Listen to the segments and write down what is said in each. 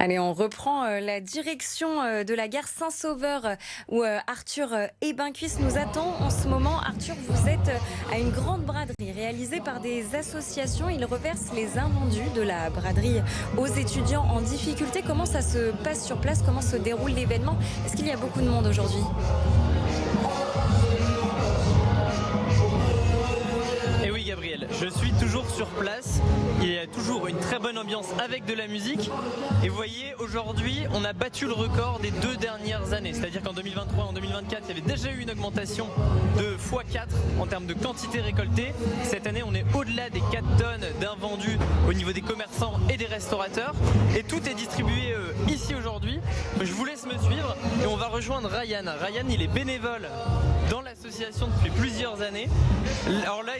Allez, on reprend la direction de la gare Saint-Sauveur où Arthur Ebencuis nous attend en ce moment. Arthur, vous êtes à une grande braderie réalisée par des associations. Ils reversent les invendus de la braderie aux étudiants en difficulté. Comment ça se passe sur place? Comment se déroule l'événement? Est-ce qu'il y a beaucoup de monde aujourd'hui? Et oui Gabriel, je suis toujours sur place, il y a toujours une très bonne ambiance avec de la musique et vous voyez aujourd'hui on a battu le record des 2 dernières années, c'est-à-dire qu'en 2023 et en 2024 il y avait déjà eu une augmentation de x4 en termes de quantité récoltée. Cette année on est au-delà des 4 tonnes d'invendus au niveau des commerçants et des restaurateurs et tout est distribué ici aujourd'hui. Je vous laisse me suivre et on va rejoindre Ryan. Ryan il est bénévole dans l'association depuis plusieurs années. Alors là,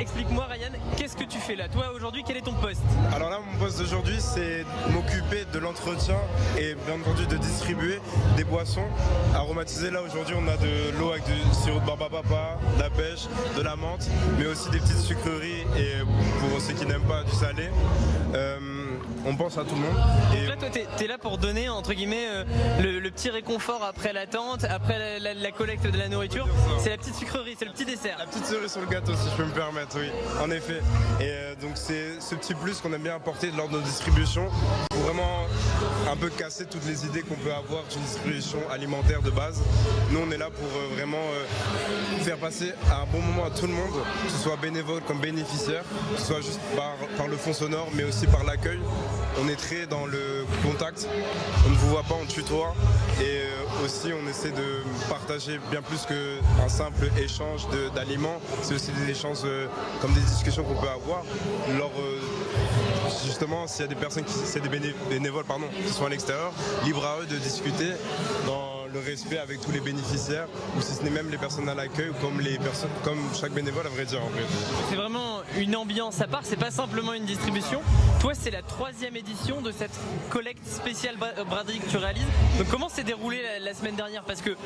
explique-moi Ryan, qu'est-ce que tu fais là? Toi aujourd'hui, quel est ton poste? Alors là, mon poste d'aujourd'hui, c'est m'occuper de l'entretien et bien entendu de distribuer des boissons aromatisées. Là aujourd'hui, on a de l'eau avec du sirop de barbapapa, de la pêche, de la menthe, mais aussi des petites sucreries et pour ceux qui n'aiment pas du salé. On pense à tout le monde. Et là, toi, t'es là pour donner entre guillemets le petit réconfort après l'attente, après la collecte de la nourriture. C'est la petite sucrerie, c'est le petit dessert. La petite cerise sur le gâteau, si je peux me permettre, oui, en effet. Et donc c'est ce petit plus qu'on aime bien apporter lors de nos distributions pour vraiment un peu casser toutes les idées qu'on peut avoir d'une distribution alimentaire de base. Nous, on est là pour vraiment faire passer un bon moment à tout le monde, que ce soit bénévole comme bénéficiaire, que ce soit juste par le fond sonore, mais aussi par l'accueil. On est très dans le contact, on ne vous voit pas, on tutoie et aussi on essaie de partager bien plus qu'un simple échange d'aliments. C'est aussi des échanges comme des discussions qu'on peut avoir. Justement, s'il y a des personnes c'est des bénévoles qui sont à l'extérieur, libre à eux de discuter dans le respect avec tous les bénéficiaires ou si ce n'est même les personnes à l'accueil comme chaque bénévole à vrai dire en fait. C'est vraiment une ambiance à part, c'est pas simplement une distribution. Toi c'est la 3e édition de cette collecte spéciale braderie que tu réalises. Donc comment s'est déroulée la semaine dernière? Parce que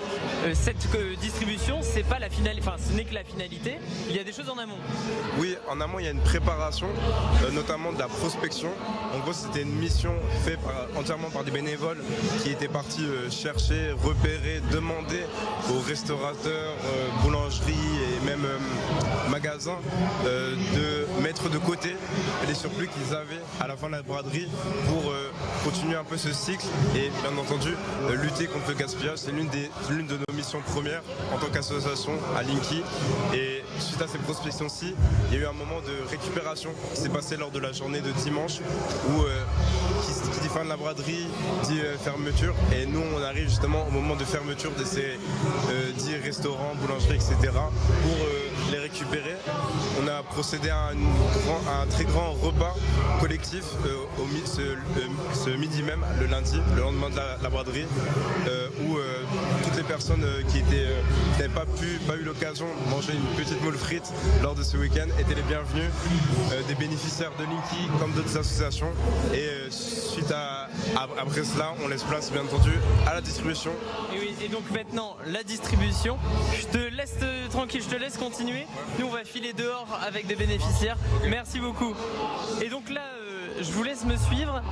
cette distribution c'est pas la finalité, enfin ce n'est que la finalité, il y a des choses en amont. Oui, en amont il y a une préparation, notamment de la prospection. En gros c'était une mission faite entièrement par des bénévoles qui étaient partis chercher, repérer, demander aux restaurateurs, boulangeries et même magasins de mettre de côté les surplus qu'ils avaient à la fin de la braderie pour continuer un peu ce cycle et bien entendu lutter contre le gaspillage. C'est l'une de nos missions premières en tant qu'association à Linky. Et suite à ces prospections-ci, il y a eu un moment de récupération qui s'est passé lors de la journée de dimanche où qui dit fin de la braderie dit fermeture et nous on arrive justement au moment de fermeture de ces 10 restaurants, boulangeries, etc. pour les récupérer. On a procédé à un très grand repas collectif ce midi même, le lundi, le lendemain de la braderie, où toutes les personnes qui n'avaient pas eu l'occasion de manger une petite moule frite lors de ce week-end étaient les bienvenus, des bénéficiaires de Linky comme d'autres associations. Et après cela, on laisse place bien entendu à la distribution. Et oui, et donc maintenant la distribution, je te laisse tranquille, je te laisse continuer. Nous on va filer dehors avec des bénéficiaires. Merci beaucoup. Et donc là je vous laisse me suivre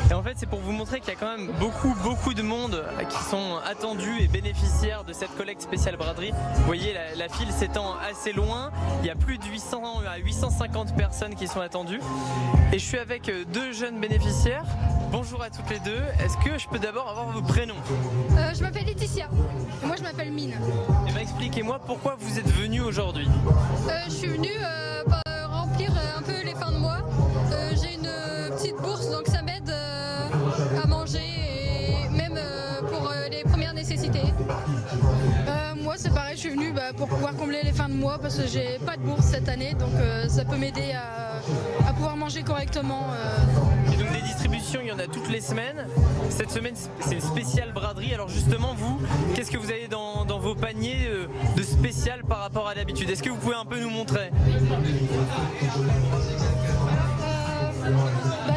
et en fait c'est pour vous montrer qu'il y a quand même beaucoup de monde qui sont attendus et bénéficiaires de cette collecte spéciale braderie. Vous voyez la file s'étend assez loin, il y a plus de 800 à 850 personnes qui sont attendues et je suis avec 2 jeunes bénéficiaires. Bonjour à toutes les deux, est-ce que je peux d'abord avoir vos prénoms? Je m'appelle Laetitia et moi je m'appelle Mine. Et ben expliquez-moi pourquoi vous êtes venus aujourd'hui. Je suis venue remplir un peu les fins de mois. J'ai une petite bourse donc ça m'aide à manger et même pour les premières nécessités. Moi c'est pareil, je suis venue pour pouvoir combler les fins de mois parce que j'ai pas de bourse cette année donc ça peut m'aider à pouvoir manger correctement. Et donc des distributions, il y en a toutes les semaines. Cette semaine, c'est une spéciale braderie. Alors justement, vous, qu'est-ce que vous avez dans vos paniers de spécial par rapport à d'habitude? Est-ce que vous pouvez un peu nous montrer?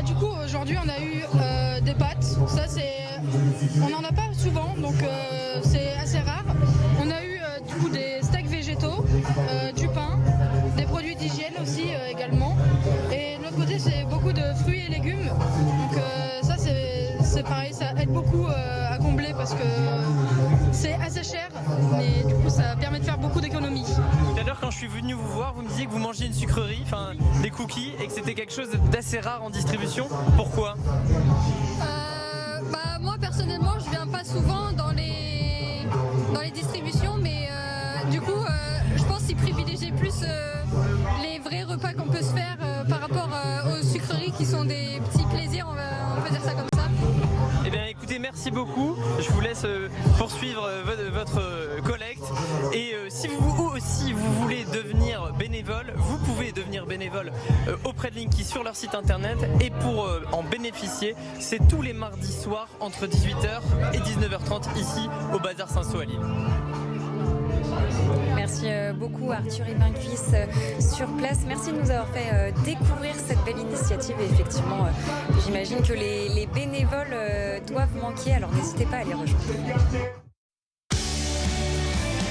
Du coup, aujourd'hui, on a eu des pâtes. Ça, on n'en a pas souvent, donc c'est assez rare. On a eu du coup des steaks végétaux, du pain, des produits d'hygiène aussi également. Et de l'autre côté, c'est beaucoup de fruits et légumes. Donc ça, c'est par ça aide beaucoup à combler parce que c'est assez cher, mais du coup ça permet de faire beaucoup d'économies. Tout à l'heure, quand je suis venu vous voir, vous me disiez que vous mangiez une sucrerie, enfin des cookies, et que c'était quelque chose d'assez rare en distribution. Pourquoi ? Moi personnellement, je viens pas souvent dans les distributions, mais du coup, je pense qu'ils privilégient plus les vrais repas qu'on peut se faire par rapport aux sucreries qui sont des petits plaisirs, on peut dire ça comme ça. Eh bien écoutez, merci beaucoup. Je vous laisse poursuivre votre collecte. Et si vous aussi vous voulez devenir bénévole, vous pouvez devenir bénévole auprès de Linky sur leur site internet. Et pour en bénéficier, c'est tous les mardis soirs entre 18h et 19h30 ici au Bazar Saint-Saul à Lille. Merci beaucoup Arthur Ebincuisse sur place. Merci de nous avoir fait découvrir cette belle initiative. Et effectivement, j'imagine que les bénévoles doivent manquer, alors n'hésitez pas à les rejoindre.